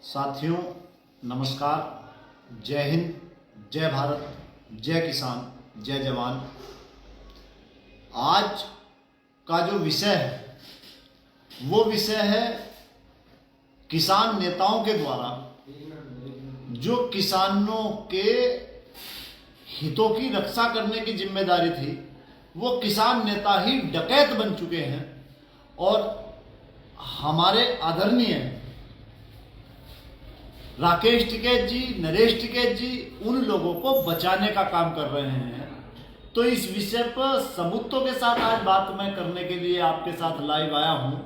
साथियों नमस्कार, जय हिंद, जय भारत, जय किसान, जय जवान। आज का जो विषय है वो विषय है किसान नेताओं के द्वारा जो किसानों के हितों की रक्षा करने की जिम्मेदारी थी, वो किसान नेता ही डकैत बन चुके हैं और हमारे आदरणीय राकेश टिकैत जी, नरेश टिकैत जी उन लोगों को बचाने का काम कर रहे हैं। तो इस विषय पर सबूतों के साथ आज बात मैं करने के लिए आपके साथ लाइव आया हूं।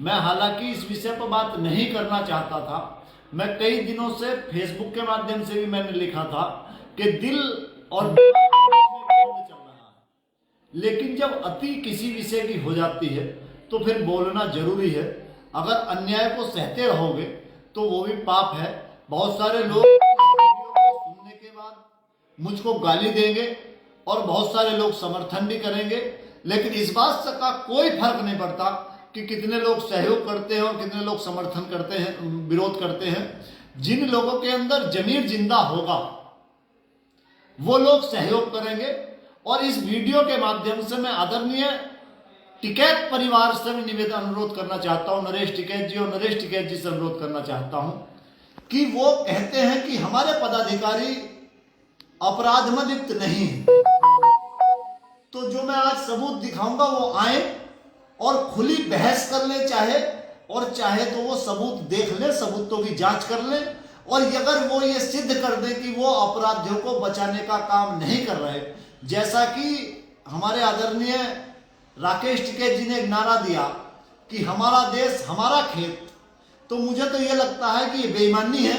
मैं हालांकि इस विषय पर बात नहीं करना चाहता था। मैं कई दिनों से फेसबुक के माध्यम से भी मैंने लिखा था कि दिल और दिमाग चल रहा है, लेकिन जब अति किसी विषय की हो जाती है तो फिर बोलना जरूरी है। अगर अन्याय को सहते रहोगे तो वो भी पाप है। बहुत सारे लोग इस वीडियो को सुनने के बाद मुझको गाली देंगे और बहुत सारे लोग समर्थन भी करेंगे, लेकिन इस बात का कोई फर्क नहीं पड़ता कि कितने लोग सहयोग करते हैं और कितने लोग समर्थन करते हैं, विरोध करते हैं। जिन लोगों के अंदर जमीर जिंदा होगा वो लोग सहयोग करेंगे। और इस वीडियो के माध्यम से मैं आदरणीय टिकैत परिवार से भी निवेदन अनुरोध करना चाहता हूं, नरेश टिकैत जी और नरेश टिकैत जी से अनुरोध करना चाहता हूं कि वो कहते हैं कि हमारे पदाधिकारी अपराध में लिप्त नहीं है। तो जो मैं आज सबूत दिखाऊंगा वो आए और खुली बहस कर ले, चाहे तो वो सबूत देख ले, सबूतों की जांच कर ले। और अगर वो ये सिद्ध कर दे कि वो अपराधियों को बचाने का काम नहीं कर रहे, जैसा कि हमारे आदरणीय राकेश टिकैत जी ने एक नारा दिया कि हमारा देश हमारा खेत, तो मुझे तो ये लगता है कि ये बेईमानी है।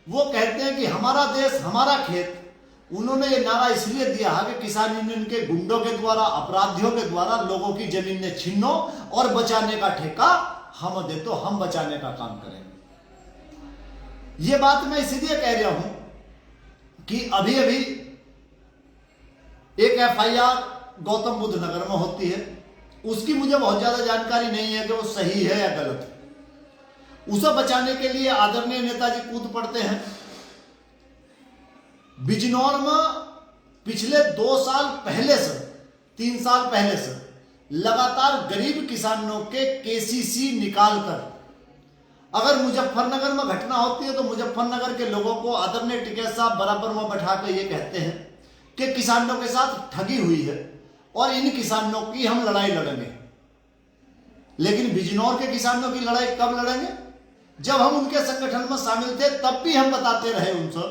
वो कहते हैं कि हमारा देश हमारा खेत। उन्होंने ये नारा इसलिए दिया है कि किसान यूनियन के गुंडों के द्वारा, अपराधियों के द्वारा लोगों की जमीनें छीनो और बचाने का ठेका हम दे, तो हम बचाने का काम करेंगे। ये बात मैं इसलिए कह रहा हूं कि अभी अभी एक एफआईआर गौतम बुद्ध नगर में होती है। उसकी मुझे बहुत ज्यादा जानकारी नहीं है कि वो सही है या गलत है। उसे बचाने के लिए आदरणीय नेताजी कूद पड़ते हैं। बिजनौर में पिछले 2 साल पहले से, 3 साल पहले से लगातार गरीब किसानों के केसीसी निकालकर, अगर मुजफ्फरनगर में घटना होती है तो मुजफ्फरनगर के लोगों को आदरणीय टिकैत साहब बराबर में बैठाकर ये कहते हैं कि किसानों के साथ ठगी हुई है और इन किसानों की हम लड़ाई लड़ेंगे। लेकिन बिजनौर के किसानों की लड़ाई कब लड़ेंगे? जब हम उनके संगठन में शामिल थे तब भी हम बताते रहे उनसे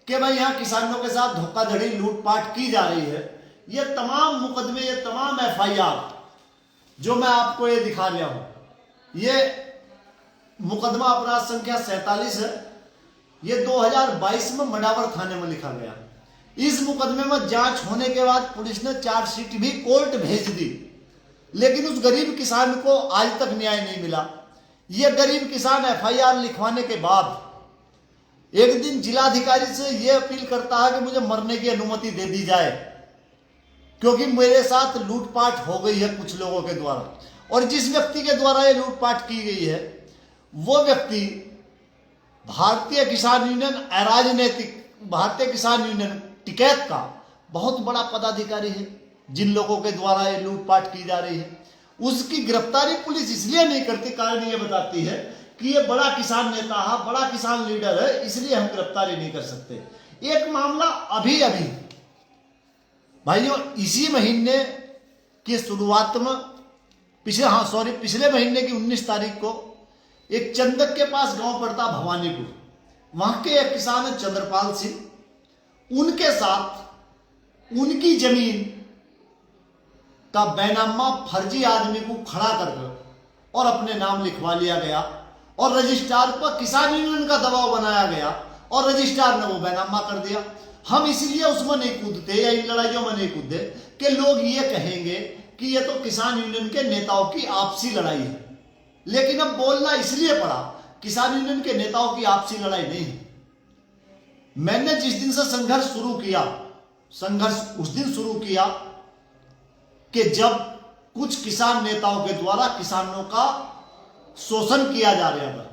कि भाई यहाँ किसानों के साथ धोखाधड़ी, लूटपाट की जा रही है। ये तमाम मुकदमे, ये तमाम एफआईआर जो मैं आपको ये दिखा रहा हूं, ये मुकदमा अपराध संख्या 47 है। ये 2022 में मडावर थाने में लिखा गया। इस मुकदमे में जांच होने के बाद पुलिस ने चार्जशीट भी कोर्ट भेज दी, लेकिन उस गरीब किसान को आज तक न्याय नहीं मिला। यह गरीब किसान एफआईआर लिखवाने के बाद एक दिन जिलाधिकारी से यह अपील करता है कि मुझे मरने की अनुमति दे दी जाए, क्योंकि मेरे साथ लूटपाट हो गई है कुछ लोगों के द्वारा। और जिस व्यक्ति के द्वारा यह लूटपाट की गई है वो व्यक्ति भारतीय किसान यूनियन अराजनैतिक, भारतीय किसान यूनियन टिकैत का बहुत बड़ा पदाधिकारी है। जिन लोगों के द्वारा ये लूटपाट की जा रही है उसकी गिरफ्तारी पुलिस इसलिए नहीं करती, कारण ये बताती है कि ये बड़ा किसान नेता है, बड़ा किसान लीडर है, इसलिए हम गिरफ्तारी नहीं कर सकते। एक मामला अभी अभी भाइयों इसी महीने की शुरुआत में, पिछले महीने की 19 तारीख को एक चंदक के पास गांव पड़ता भवानीपुर, वहां के एक किसान है चंद्रपाल सिंह। उनके साथ उनकी जमीन का बैनामा फर्जी आदमी को खड़ा कर और अपने नाम लिखवा लिया गया और रजिस्ट्रार पर किसान यूनियन का दबाव बनाया गया और रजिस्ट्रार ने वो बैनामा कर दिया। हम इसलिए उसमें नहीं कूदते या इन लड़ाइयों में नहीं कूदते कि लोग ये कहेंगे कि ये तो किसान यूनियन के नेताओं की आपसी लड़ाई है। लेकिन अब बोलना इसलिए पड़ा, किसान यूनियन के नेताओं की आपसी लड़ाई नहीं है। मैंने जिस दिन से संघर्ष उस दिन शुरू किया कि जब कुछ किसान नेताओं के द्वारा किसानों का शोषण किया जा रहा था,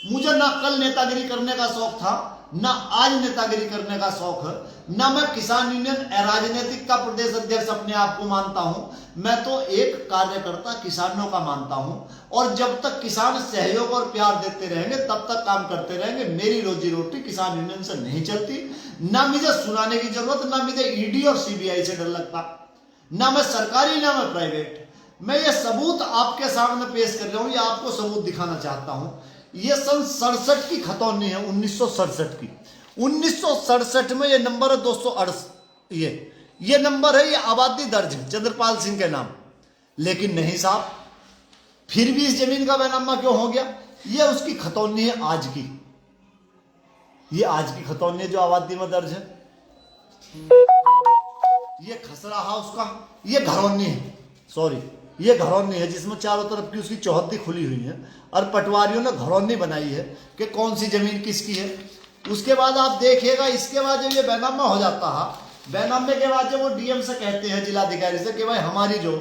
मुझे ना कल नेतागिरी करने का शौक था, ना आज नेतागिरी करने का शौक है, ना मैं किसान यूनियन अराजनीतिक का प्रदेश अध्यक्ष अपने आप को मानता हूं। मैं तो एक कार्यकर्ता किसानों का मानता हूं, और जब तक किसान सहयोग और प्यार देते रहेंगे तब तक काम करते रहेंगे। मेरी रोजी रोटी किसान यूनियन से नहीं चलती, ना मुझे सुनाने की जरूरत, ना मुझे ईडी और सीबीआई से डर लगता, ना मैं सरकारी ना मैं प्राइवेट। मैं ये सबूत आपके सामने पेश कर रहा हूं, ये आपको सबूत दिखाना चाहता हूं। ये सन 67 की खतौनी है, 1967 की। 1967 में ये नंबर है 268, ये नंबर है, ये आबादी दर्ज है चंद्रपाल सिंह के नाम। लेकिन नहीं साहब, फिर भी इस जमीन का बैनामा क्यों हो गया? ये उसकी खतौनी है आज की, ये आज की खतौनी है जो आबादी में दर्ज है। ये खसरा हाउस का ये घरौनी है, सॉरी ये घरौनी है, जिसमें चारों तरफ की उसकी चौहद्दी खुली हुई है, और पटवारियों ने घरौनी बनाई है कि कौन सी जमीन किसकी है। उसके बाद आप देखिएगा, इसके बाद जब ये बैनामा हो जाता है, बैनामे के बाद जब वो डीएम से कहते हैं, जिलाधिकारी से, कि भाई हमारी जो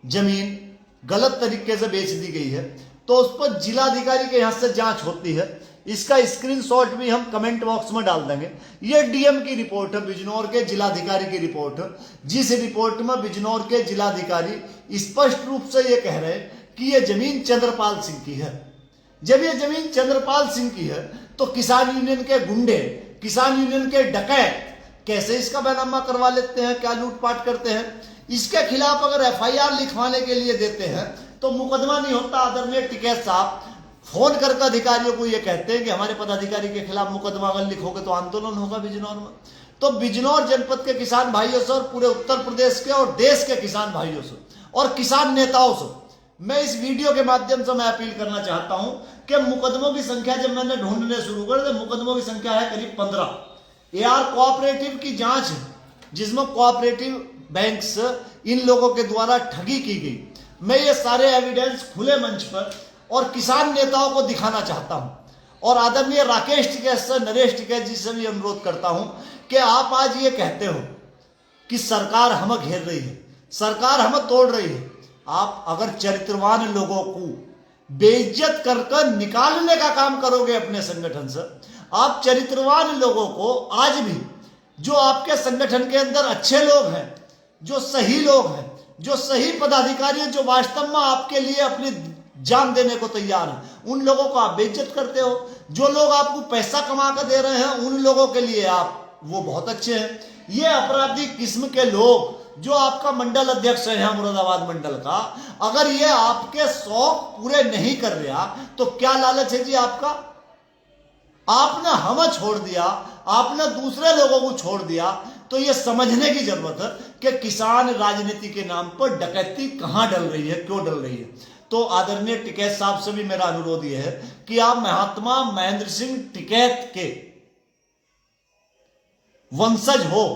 जमीन गलत तरीके से बेच दी गई है, तो उस पर जिलाधिकारी के यहाँ से जांच होती है। इसका स्क्रीनशॉट भी हम कमेंट बॉक्स में डाल देंगे। ये डीएम की रिपोर्ट है, बिजनौर के जिलाधिकारी की रिपोर्ट है, जिस रिपोर्ट में बिजनौर के जिलाधिकारी स्पष्ट रूप से ये कह रहे हैं कि ये जमीन चंद्रपाल सिंह की है। जब ये जमीन चंद्रपाल सिंह की है, तो किसान यूनियन के गुंडे, किसान यूनियन के डकैत कैसे इसका बैनामा करवा लेते हैं, क्या लूटपाट करते हैं? इसके खिलाफ अगर एफआईआर लिखवाने के लिए देते हैं तो मुकदमा नहीं होता। आदरणीय टिकैत साहब फोन करके अधिकारियों को ये कहते हैं कि हमारे पदाधिकारी के खिलाफ मुकदमा अगर लिखोगे तो आंदोलन होगा बिजनौर में। तो बिजनौर जनपद के किसान भाइयों से और पूरे उत्तर प्रदेश के और देश के किसान भाइयों से और किसान नेताओं से मैं इस वीडियो के माध्यम से मैं अपील करना चाहता हूं कि मुकदमों की संख्या जब मैंने ढूंढने शुरू कर तो मुकदमों की संख्या है करीब 15। एआर कोऑपरेटिव की जांच, जिसमें कोऑपरेटिव बैंक से इन लोगों के द्वारा ठगी की गई। मैं ये सारे एविडेंस खुले मंच पर और किसान नेताओं को दिखाना चाहता हूं, और आदरणीय राकेश टिकैत से, नरेश टिकैत जी से भी अनुरोध करता हूं कि आप आज ये कहते हो कि सरकार हमें घेर रही है, सरकार हमें तोड़ रही है। आप अगर चरित्रवान लोगों को बेइज्जत कर निकालने का काम करोगे अपने संगठन से, आप चरित्रवान लोगों को आज भी, जो आपके संगठन के अंदर अच्छे लोग हैं, जो सही लोग हैं, जो सही पदाधिकारी हैं, जो वास्तव में आपके लिए अपनी जान देने को तैयार हैं, उन लोगों को आप बेइज्जत करते हो। जो लोग आपको पैसा कमा कर दे रहे हैं, उन लोगों के लिए आप वो बहुत अच्छे हैं। ये अपराधी किस्म के लोग जो आपका मंडल अध्यक्ष है मुरादाबाद मंडल का, अगर ये आपके शौक पूरे नहीं कर रहा तो क्या लालच है जी आपका? आपने हमें छोड़ दिया, आपने दूसरे लोगों को छोड़ दिया। तो ये समझने की जरूरत है कि किसान राजनीति के नाम पर डकैती कहां डल रही है, क्यों डल रही है। तो आदरणीय टिकैत साहब से भी मेरा अनुरोध यह है कि आप महात्मा महेंद्र सिंह टिकैत के वंशज हो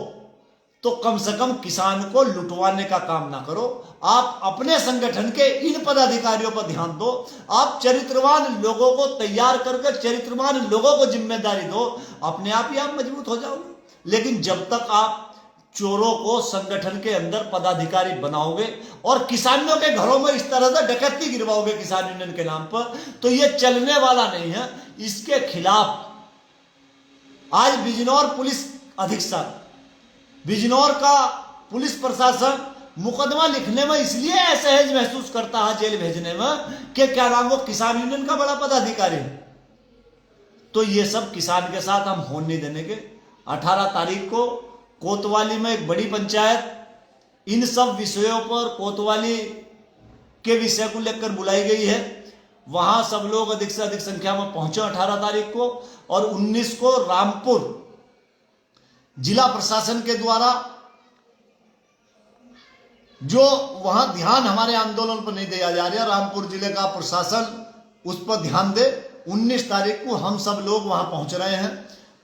तो कम से कम किसान को लुटवाने का काम ना करो। आप अपने संगठन के इन पदाधिकारियों पर ध्यान दो, आप चरित्रवान लोगों को तैयार करके चरित्रवान लोगों को जिम्मेदारी दो, अपने आप ही आप मजबूत हो जाओगे। लेकिन जब तक आप चोरों को संगठन के अंदर पदाधिकारी बनाओगे और किसानों के घरों में इस तरह से डकैती गिरवाओगे किसान यूनियन के नाम पर, तो यह चलने वाला नहीं है। इसके खिलाफ आज बिजनौर पुलिस अधीक्षक, बिजनौर का पुलिस प्रशासन मुकदमा लिखने में इसलिए असहज महसूस करता है जेल भेजने में कि क्या नाम, वो किसान यूनियन का बड़ा पदाधिकारी है। तो ये सब किसान के साथ हम होने नहीं देने के। 18 तारीख को कोतवाली में एक बड़ी पंचायत इन सब विषयों पर कोतवाली के विषय को लेकर बुलाई गई है। वहां सब लोग अधिक से अधिक संख्या में पहुंचे 18 तारीख को, और 19 को रामपुर जिला प्रशासन के द्वारा जो वहां ध्यान हमारे आंदोलन पर नहीं दिया जा रहा, रामपुर जिले का प्रशासन उस पर ध्यान दे। 19 तारीख को हम सब लोग वहां पहुंच रहे हैं।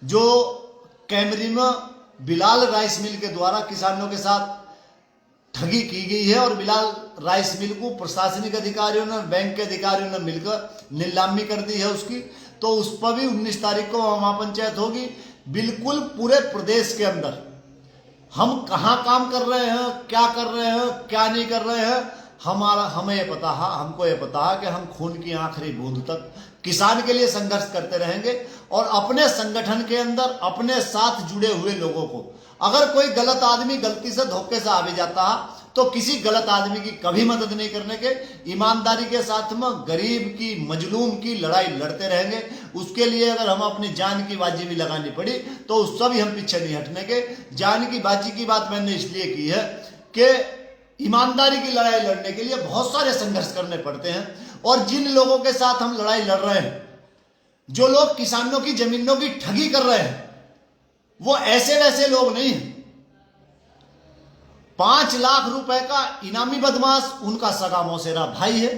जो कैमरी में बिलाल राइस मिल के द्वारा किसानों के साथ ठगी की गई है, और बिलाल राइस मिल को प्रशासनिक अधिकारियों ने, बैंक के अधिकारियों ने मिलकर नीलामी कर दी है उसकी। तो उस पर भी 19 तारीख को महापंचायत होगी। बिल्कुल पूरे प्रदेश के अंदर हम कहाँ काम कर रहे हैं, क्या कर रहे हैं, क्या नहीं कर रहे हैं, हमें ये पता है, हमको ये पता है कि हम खून की आखिरी बूंद तक किसान के लिए संघर्ष करते रहेंगे और अपने संगठन के अंदर अपने साथ जुड़े हुए लोगों को, अगर कोई गलत आदमी गलती से धोखे से आ भी जाता है तो किसी गलत आदमी की कभी मदद नहीं करने के, ईमानदारी के साथ में गरीब की मजलूम की लड़ाई लड़ते रहेंगे। उसके लिए अगर हम अपनी जान की बाजी भी लगानी पड़ी तो उससे भी हम पीछे नहीं हटने के। जान की बाजी की बात मैंने इसलिए की है कि ईमानदारी की लड़ाई लड़ने के लिए बहुत सारे संघर्ष करने पड़ते हैं, और जिन लोगों के साथ हम लड़ाई लड़ रहे हैं, जो लोग किसानों की जमीनों की ठगी कर रहे हैं, वो ऐसे वैसे लोग नहीं हैं। 5 लाख रुपए का इनामी बदमाश उनका सगा मौसेरा भाई है।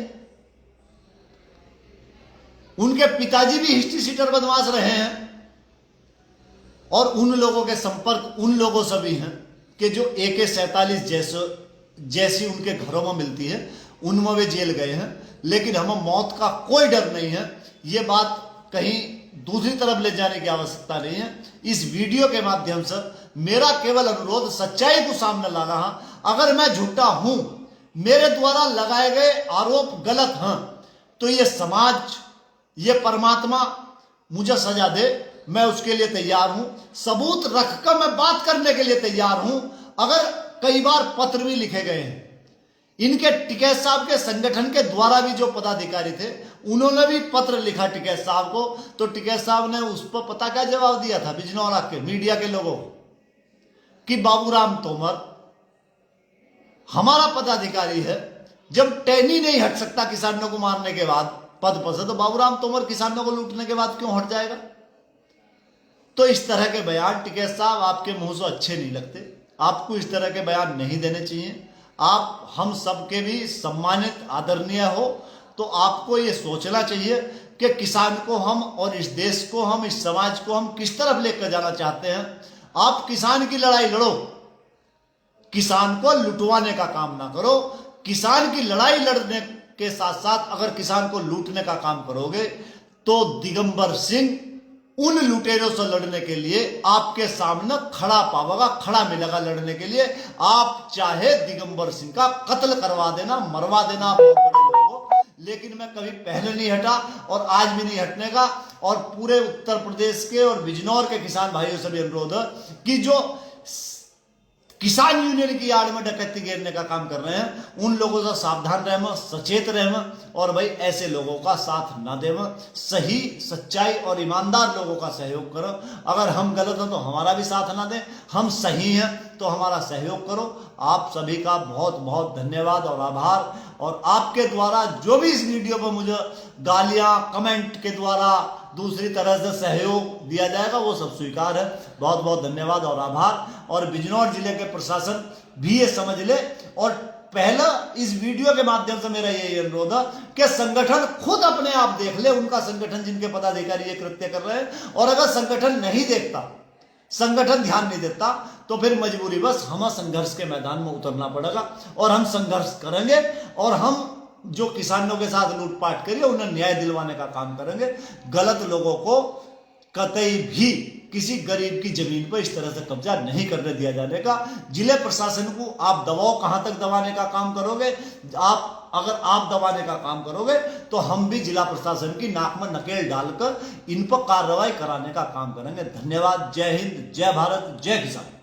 उनके पिताजी भी हिस्ट्री सीटर बदमाश रहे हैं, और उन लोगों के संपर्क उन लोगों से भी हैं कि जो AK-47 जैसी उनके घरों में मिलती है, उनमें वे जेल गए हैं। लेकिन हमें मौत का कोई डर नहीं है। ये बात कहीं दूसरी तरफ ले जाने की आवश्यकता नहीं है। इस वीडियो के माध्यम से मेरा केवल अनुरोध सच्चाई को सामने लाना है। अगर मैं झूठा हूं, मेरे द्वारा लगाए गए आरोप गलत हैं, तो ये समाज, ये परमात्मा मुझे सजा दे, मैं उसके लिए तैयार हूं। सबूत रखकर मैं बात करने के लिए तैयार हूं। अगर कई बार पत्र भी लिखे गए हैं, इनके टिकैत साहब के संगठन के द्वारा भी जो पदाधिकारी थे, उन्होंने भी पत्र लिखा टिकैत साहब को, तो टिकैत साहब ने उस पर पता क्या जवाब दिया था बिजनौरा के मीडिया के लोगों को, कि बाबूराम तोमर हमारा पदाधिकारी है, जब टहनी नहीं हट सकता किसानों को मारने के बाद पद पर से, तो बाबूराम तोमर किसानों को लूटने के बाद क्यों हट जाएगा। तो इस तरह के बयान टिकैत साहब आपके मुंह से अच्छे नहीं लगते। आपको इस तरह के बयान नहीं देने चाहिए। आप हम सबके भी सम्मानित आदरणीय हो, तो आपको ये सोचना चाहिए कि किसान को हम और इस देश को हम, इस समाज को हम किस तरफ लेकर जाना चाहते हैं। आप किसान की लड़ाई लड़ो, किसान को लुटवाने का काम ना करो। किसान की लड़ाई लड़ने के साथ साथ अगर किसान को लूटने का काम करोगे तो दिगंबर सिंह उन लुटेरों से लड़ने के लिए आपके सामने खड़ा पावेगा, खड़ा मिलेगा लड़ने के लिए। आप चाहे दिगंबर सिंह का कत्ल करवा देना, मरवा देना बहुत बड़े लोगों, लेकिन मैं कभी पहले नहीं हटा और आज भी नहीं हटने का। और पूरे उत्तर प्रदेश के और बिजनौर के किसान भाइयों से भी अनुरोध है कि जो किसान यूनियन की आड़ में डकैती घेरने का काम कर रहे हैं, उन लोगों से सावधान रहना, सचेत रहना, और भाई ऐसे लोगों का साथ ना देना। सही, सच्चाई और ईमानदार लोगों का सहयोग करो। अगर हम गलत हैं तो हमारा भी साथ ना दें, हम सही हैं तो हमारा सहयोग करो। आप सभी का बहुत बहुत धन्यवाद और आभार। और आपके द्वारा जो भी इस वीडियो पर मुझे गालियां, कमेंट के द्वारा दूसरी तरह से सहयोग दिया जाएगा, वो सब स्वीकार है। बहुत बहुत धन्यवाद और आभार। और बिजनौर जिले के प्रशासन भी ये समझ ले, और पहला इस वीडियो के माध्यम से मेरा यही अनुरोध है कि संगठन खुद अपने आप देख ले, उनका संगठन जिनके पदाधिकारी ये कृत्य कर रहे हैं। और अगर संगठन नहीं देखता, संगठन ध्यान नहीं देता, तो फिर मजबूरी बस हमें संघर्ष के मैदान में उतरना पड़ेगा, और हम संघर्ष करेंगे। और हम जो किसानों के साथ लूटपाट करिए, उन्हें न्याय दिलवाने का काम करेंगे। गलत लोगों को कतई भी किसी गरीब की जमीन पर इस तरह से कब्जा नहीं करने दिया जाने का। जिले प्रशासन को आप दबाव कहां तक दबाने का काम करोगे? अगर आप दबाने का काम करोगे तो हम भी जिला प्रशासन की नाक में नकेल डालकर इन पर कार्रवाई कराने का काम करेंगे। धन्यवाद। जय हिंद, जय भारत, जय किसान।